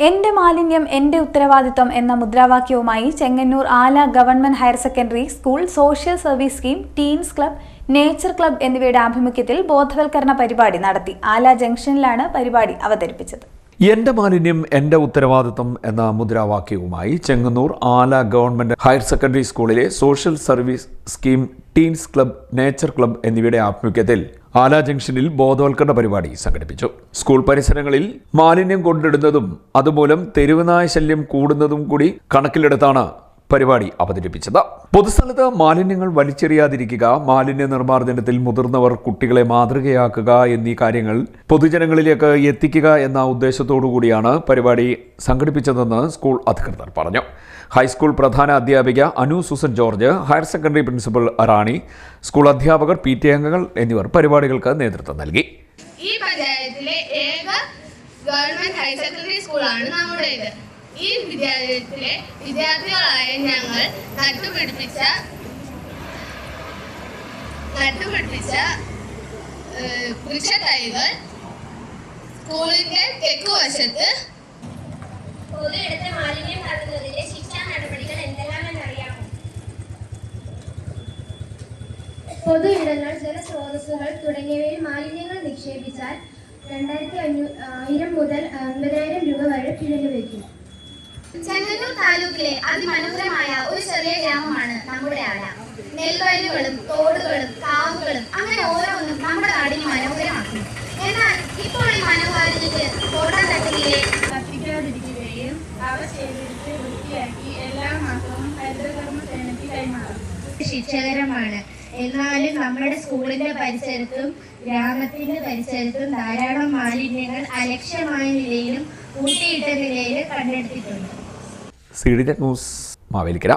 എന്റെ മാലിന്യം എന്റെ ഉത്തരവാദിത്വം എന്ന മുദ്രാവാക്യവുമായി ചെങ്ങന്നൂർ ആല government higher secondary school social service scheme, teens club, nature club എന്നിവയുടെ ആഭിമുഖ്യത്തിൽ ബോധവൽക്കരണ പരിപാടി നടത്തി. ആല ജംഗ്ഷനിലാണ് പരിപാടി അവതരിപ്പിച്ചത്. എന്റെ മാലിന്യം എന്റെ ഉത്തരവാദിത്വം എന്ന മുദ്രാവാക്യവുമായി ചെങ്ങന്നൂർ ആല ഗവൺമെന്റ് ഹയർ സെക്കൻഡറി സ്കൂളിലെ social service scheme, teens club, nature club എന്നിവയുടെ ആഭിമുഖ്യത്തിൽ ആല ജംഗ്ഷനിൽ ബോധവൽക്കരണ പരിപാടി സംഘടിപ്പിച്ചു. സ്കൂൾ പരിസരങ്ങളിൽ മാലിന്യം കൊണ്ടിടുന്നതും അതുമൂലം തെരുവുനായ ശല്യം കൂടുന്നതും കൂടി കണക്കിലെടുത്താണ് പരിപാടി അവതരിപ്പിച്ചത്. പൊതുസ്ഥലത്ത് മാലിന്യങ്ങൾ വലിച്ചെറിയാതിരിക്കുക, മാലിന്യ നിർമ്മാർജ്ജനത്തിൽ മുതിർന്നവർ കുട്ടികളെ മാതൃകയാക്കുക എന്നീ കാര്യങ്ങൾ പൊതുജനങ്ങളിലേക്ക് എത്തിക്കുക എന്ന ഉദ്ദേശത്തോടുകൂടിയാണ് പരിപാടി സംഘടിപ്പിച്ചതെന്ന് സ്കൂൾ അധികൃതർ പറഞ്ഞു. ഹൈസ്കൂൾ പ്രധാന അധ്യാപിക Anu Susan George, higher secondary principal Rani, school അധ്യാപകർ, PTA അംഗങ്ങൾ എന്നിവർ പരിപാടികൾക്ക് നേതൃത്വം നൽകി. ഈ പഞ്ചായത്തിലെ ഏക ഗവൺമെന്റ് ഹയർ സെക്കൻഡറി സ്കൂളാണ് നമ്മുടേത്. ഈ വിദ്യാലയത്തിലെ വിദ്യാർത്ഥികളായ ഞങ്ങൾ നട്ടുപിടിപ്പിച്ച വൃക്ഷത്തൈകൾ സ്കൂളിന്റെ തെക്കുവശത്ത് പൊതുയിടത്ത് മാലിന്യം തള്ളുന്നതിലെ ശിക്ഷാ നടപടികൾ എന്തെല്ലാമെന്നറിയാമോ? പൊതുയിടങ്ങൾ, ജലസ്രോതസ്സുകൾ തുടങ്ങിയവയിൽ മാലിന്യങ്ങൾ നിക്ഷേപിച്ചാൽ 2500 മുതൽ 5000 രൂപ വരെ പിഴ വയ്ക്കും. ചെങ്ങന്നൂർ താലൂക്കിലെ അതിമനോഹരമായ ഒരു ചെറിയ ഗ്രാമമാണ് നമ്മുടെ ആല. നെൽവയലുകളും തോടുകളും കാവുകളും അങ്ങനെ ഓരോന്നും നമ്മുടെ നാടിനെ മനോഹരമാക്കുന്നു. എന്നാൽ ഇപ്പോൾ ഈ മനോഹാരിതയ്ക്ക് കോട്ടം തട്ടുകയെ കത്തിക്കാതിരിക്കുകയും അവ ശേഖരിച്ച് വൃത്തിയാക്കി എല്ലാ മാസവും ഹരിതകർമ്മ സേനയ്ക്ക് കൈമാറും. ശിക്ഷകരമാണ്. എന്നാലും നമ്മുടെ സ്കൂളിന്റെ പരിസരത്തും ഗ്രാമത്തിന്റെ പരിസരത്തും ധാരാളം മാലിന്യങ്ങൾ അലക്ഷ്യമായ നിലയിലും കൂട്ടിയിട്ട നിലയിലും കണ്ടെടുത്തിട്ടുണ്ട്. CDNet news, Mavelikkara.